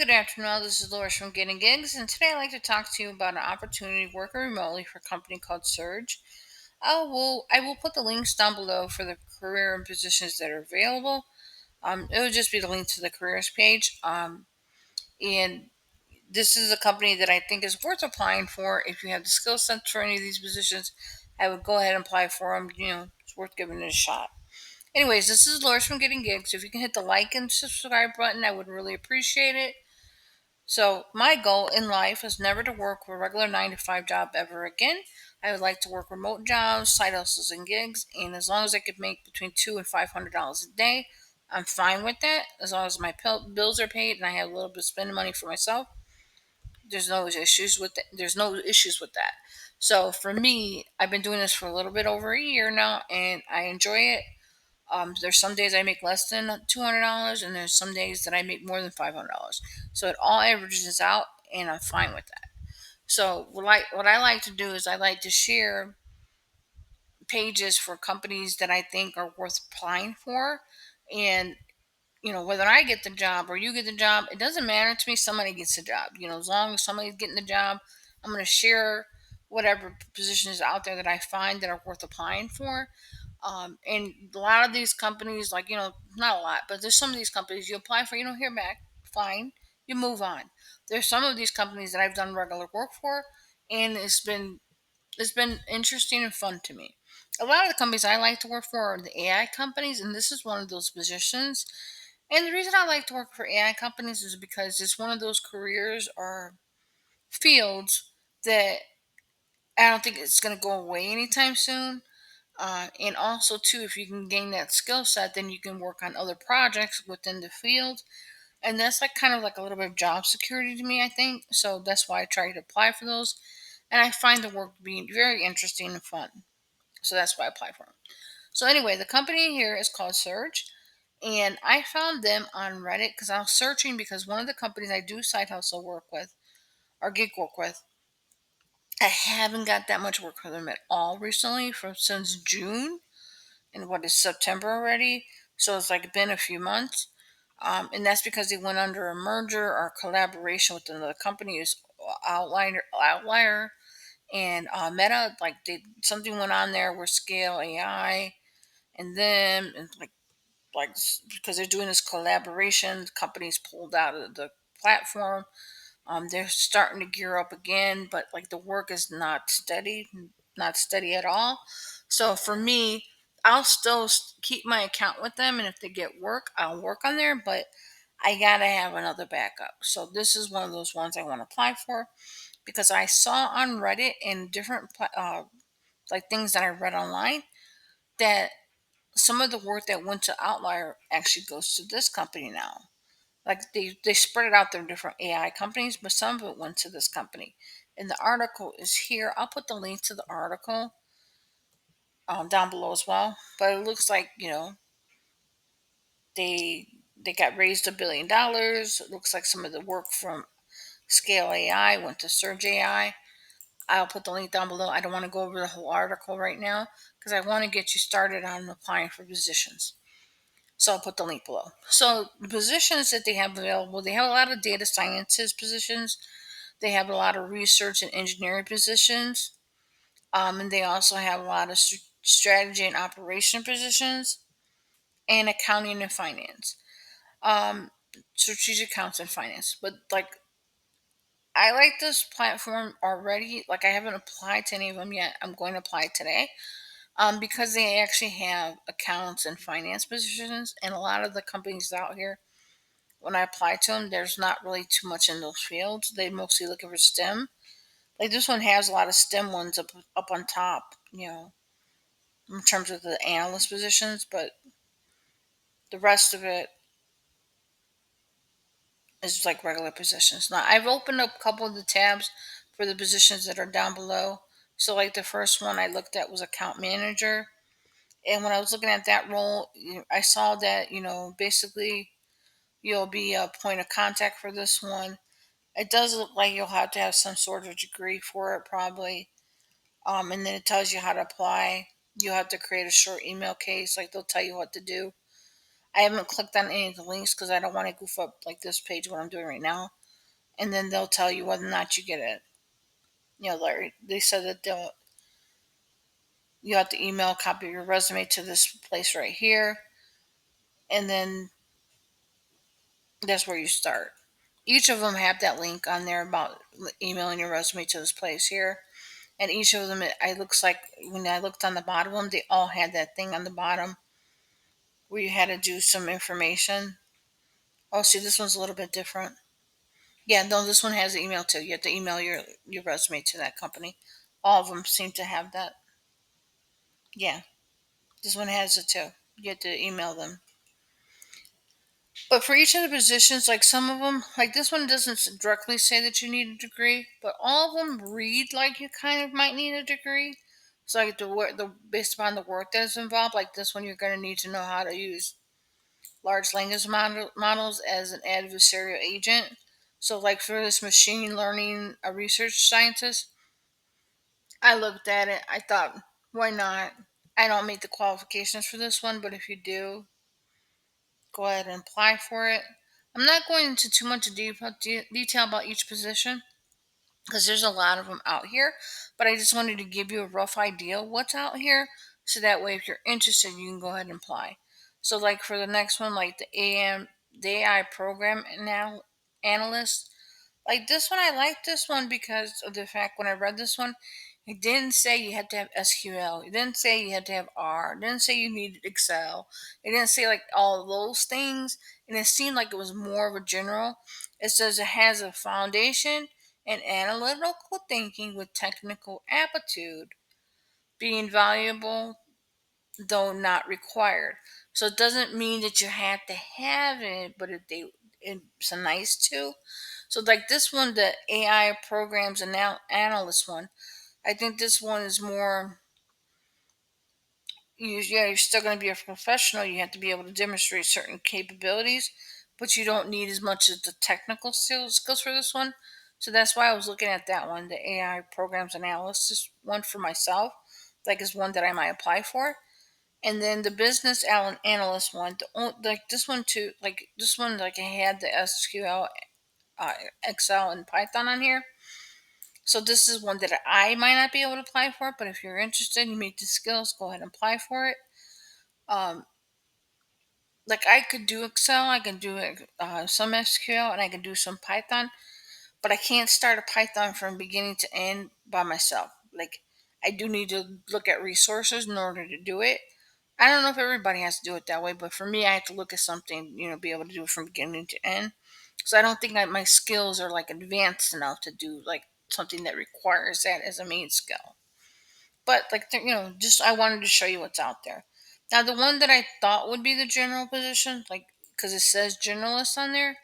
good afternoon. This is Laura from Getting Gigs, and today I'd like to talk to you about an opportunity working remotely for a company called Surge. I will put the links down below for the career and positions that are available. It would just be the link to the careers page. And this is a company that I think is worth applying for. If you have the skill set for any of these positions, I would go ahead and apply for them. It's worth giving it a shot. Anyways, this is Laura from Getting Gigs. If you can hit the like and subscribe button, I would really appreciate it. So, my goal in life is never to work a regular 9 to 5 job ever again. I would like to work remote jobs, side hustles, and gigs, and as long as I could make between $200 and $500 a day, I'm fine with that. As long as my bills are paid and I have a little bit of spending money for myself, there's no issues with that. There's no issues with that. So, for me, I've been doing this for a little bit over a year now, and I enjoy it. There's some days I make less than $200, and there's some days that I make more than $500. So it all averages out, and I'm fine with that. So what I like to do is I like to share pages for companies that I think are worth applying for, and whether I get the job or you get the job, it doesn't matter to me. Somebody gets the job. As long as somebody's getting the job, I'm going to share whatever position is out there that I find that are worth applying for. And a lot of these companies, like, not a lot, but there's some of these companies you apply for, you don't hear back, fine, you move on. There's some of these companies that I've done regular work for, and it's been interesting and fun to me. A lot of the companies I like to work for are the AI companies, and this is one of those positions. And the reason I like to work for AI companies is because it's one of those careers or fields that I don't think it's going to go away anytime soon. And also, too, if you can gain that skill set, then you can work on other projects within the field. And that's like kind of like a little bit of job security to me, I think. So that's why I try to apply for those. And I find the work being very interesting and fun. So that's why I apply for them. So anyway, the company here is called Surge. And I found them on Reddit because I was searching because one of the companies I do side hustle work with or gig work with, I haven't got that much work for them at all recently from since June. And what is September already? So it's like been a few months. And that's because they went under a merger or collaboration with another company, is Outlier and Meta. Like something went on there where Scale AI and them and like because they're doing this collaboration, companies pulled out of the platform. They're starting to gear up again, but like the work is not steady at all. So for me, I'll still keep my account with them, and if they get work, I'll work on there. But I gotta have another backup. So this is one of those ones I want to apply for because I saw on Reddit and different like things that I read online that some of the work that went to Outlier actually goes to this company now. Like they spread it out there in different AI companies, but some of it went to this company. And the article is here. I'll put the link to the article down below as well. But it looks like they got raised $1 billion. It looks like some of the work from Scale AI went to Surge AI. I'll put the link down below. I don't want to go over the whole article right now because I want to get you started on applying for positions. So I'll put the link below. So the positions that they have available, they have a lot of data scientist positions. They have a lot of research and engineering positions. And they also have a lot of strategy and operation positions and accounting and finance. Um, Strategic accounts and finance. But like I like this platform already. Like I haven't applied to any of them yet. I'm going to apply today. Because they actually have accounts and finance positions, and a lot of the companies out here, when I apply to them, there's not really too much in those fields. They mostly looking for STEM. Like this one has a lot of STEM ones up on top, in terms of the analyst positions, but the rest of it is like regular positions. Now I've opened up a couple of the tabs for the positions that are down below. So like the first one I looked at was account manager. And when I was looking at that role, I saw that, basically you'll be a point of contact for this one. It does look like you'll have to have some sort of degree for it, probably. And then it tells you how to apply. You have to create a short email case, like they'll tell you what to do. I haven't clicked on any of the links because I don't want to goof up like this page, what I'm doing right now. And then they'll tell you whether or not you get it. Larry, they said that you have to email a copy of your resume to this place right here. And then that's where you start. Each of them have that link on there about emailing your resume to this place here. And each of them, it looks like when I looked on the bottom of them, they all had that thing on the bottom where you had to do some information. Oh, see, this one's a little bit different. Yeah, no, this one has an email too. You have to email your resume to that company. All of them seem to have that. Yeah, this one has it too. You have to email them. But for each of the positions, like some of them, like this one doesn't directly say that you need a degree, but all of them read like you kind of might need a degree. So like based upon the work that is involved, like this one, you're going to need to know how to use large language models as an adversarial agent. So like for this machine learning a research scientist, I looked at it. I thought, why not? I don't meet the qualifications for this one, but if you do, go ahead and apply for it. I'm not going into too much detail about each position because there's a lot of them out here, but I just wanted to give you a rough idea of what's out here so that way if you're interested, you can go ahead and apply. So like for the next one, like the AI program analyst, like this one, I like this one because of the fact when I read this one, it didn't say you had to have SQL. It didn't say you had to have R. It didn't say you needed Excel. It didn't say like all of those things. And it seemed like it was more of a general. It says it has a foundation in analytical thinking with technical aptitude, being valuable though not required. So it doesn't mean that you have to have it, but it's a nice to. So like this one, the AI programs and now analyst one, I think this one is more. You're still going to be a professional. You have to be able to demonstrate certain capabilities, but you don't need as much as the technical skills for this one. So that's why I was looking at that one, the AI programs analysis one for myself, like is one that I might apply for. And then the business analyst one, like this one too, like this one, like I had the SQL, uh, Excel, and Python on here. So this is one that I might not be able to apply for, but if you're interested, you meet the skills, go ahead and apply for it. Um, like I could do Excel, I can do some SQL, and I can do some Python, but I can't start a Python from beginning to end by myself. Like I do need to look at resources in order to do it. I don't know if everybody has to do it that way, but for me, I have to look at something, be able to do it from beginning to end. So I don't think my skills are like advanced enough to do like something that requires that as a main skill. But like just I wanted to show you what's out there. Now the one that I thought would be the general position, like because it says generalist on there,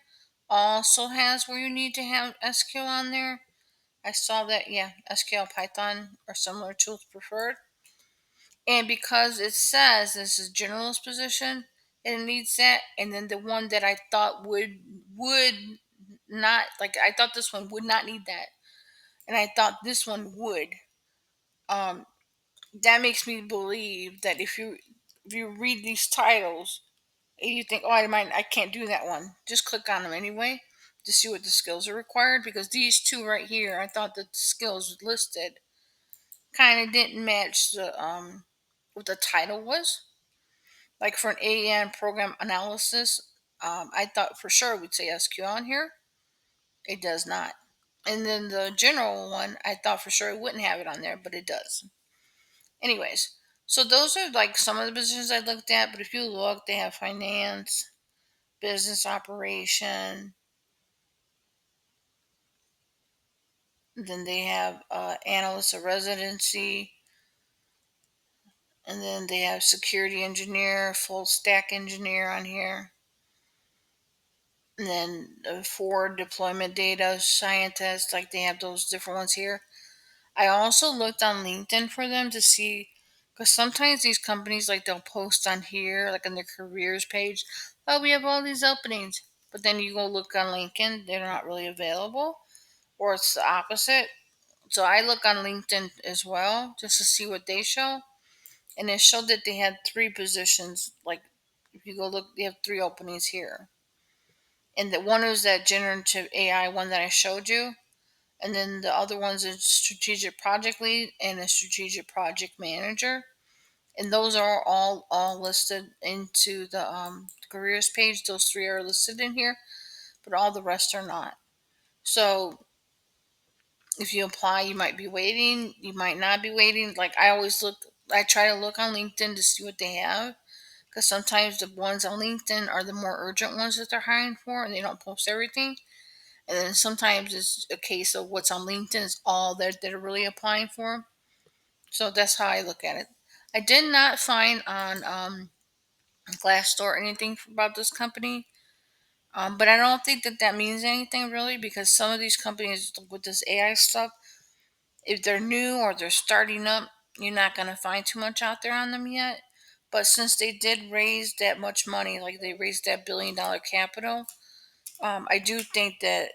also has where you need to have SQL on there. I saw that, yeah, SQL, Python, or similar tools preferred. And because it says this is generalist position, and it needs that, and then the one that I thought would not, like I thought this one would not need that, and I thought this one would. Um, that makes me believe that if you read these titles and you think, oh, I can't do that one, just click on them anyway to see what the skills are required because these two right here, I thought that the skills listed kind of didn't match the what the title was. Like for an AEN program analysis, I thought for sure it would say SQL on here. It does not. And then the general one, I thought for sure it wouldn't have it on there, but it does. Anyways, so those are like some of the positions I looked at. But if you look, they have finance, business operation, then they have analyst of residency, and then they have security engineer, full stack engineer on here. And then forward deployment data scientist, like they have those different ones here. I also looked on LinkedIn for them to see, because sometimes these companies, like they'll post on here, like on their careers page, oh, we have all these openings. But then you go look on LinkedIn, they're not really available, or it's the opposite. So I look on LinkedIn as well just to see what they show. And it showed that they had three positions, like If you go look, they have 3 openings here. And the one is that generative AI one that I showed you. And then the other one's a strategic project lead and a strategic project manager. And those are all listed into the careers page. Those 3 are listed in here, but all the rest are not. So if you apply, you might be waiting, you might not be waiting. Like I try to look on LinkedIn to see what they have, because sometimes the ones on LinkedIn are the more urgent ones that they're hiring for, and they don't post everything. And then sometimes it's a case of what's on LinkedIn is all that they're really applying for. So that's how I look at it. I did not find on Glassdoor anything about this company. But I don't think that means anything really, because some of these companies with this AI stuff, if they're new or they're starting up, you're not going to find too much out there on them yet. But since they did raise that much money, like they raised that $1 billion capital, I do think that,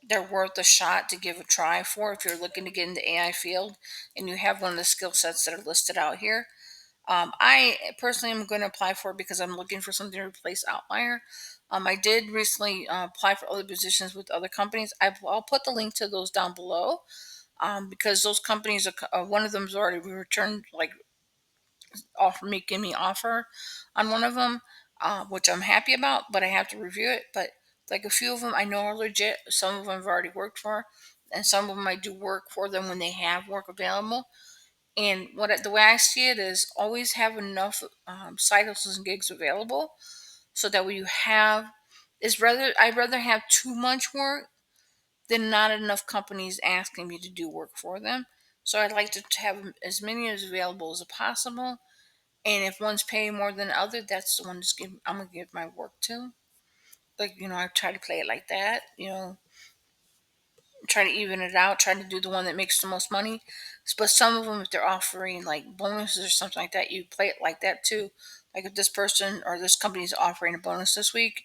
they're worth a shot to give a try for if you're looking to get in the AI field and you have one of the skill sets that are listed out here. I personally am going to apply for it because I'm looking for something to replace Outlier. I did recently apply for other positions with other companies. I'll put the link to those down below, because those companies, one of them's already returned, like give me offer on one of them, which I'm happy about, but I have to review it. But like a few of them I know are legit. Some of them I've already worked for, and some of them I do work for them when they have work available. And the way I see it is always have enough side hustles and gigs available, so that when you have is rather I'd rather have too much work than not enough companies asking me to do work for them. So I'd like to have as many as available as possible. And if one's paying more than the other, that's the one I'm gonna give my work to. Like, I try to play it like that. Try to even it out, try to do the one that makes the most money. But some of them, if they're offering like bonuses or something like that, you play it like that too. Like if this person or this company is offering a bonus this week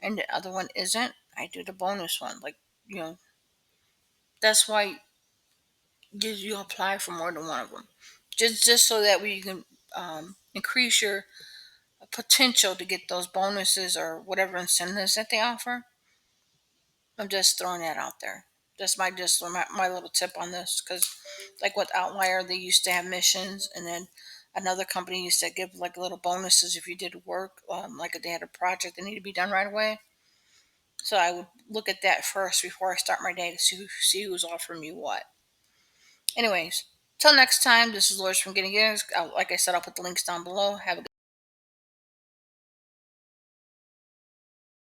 and the other one isn't, I do the bonus one. Like, that's why you apply for more than one of them. Just so that way you can increase your potential to get those bonuses or whatever incentives that they offer. I'm just throwing that out there. That's my little tip on this, because like with Outlier, they used to have missions, and then another company used to give like little bonuses if you did work, like if they had a project that needed to be done right away. So I would look at that first before I start my day to see who's offering me what. Anyways, till next time, this is Lois from Getting Gigs. Like I said, I'll put the links down below. Have a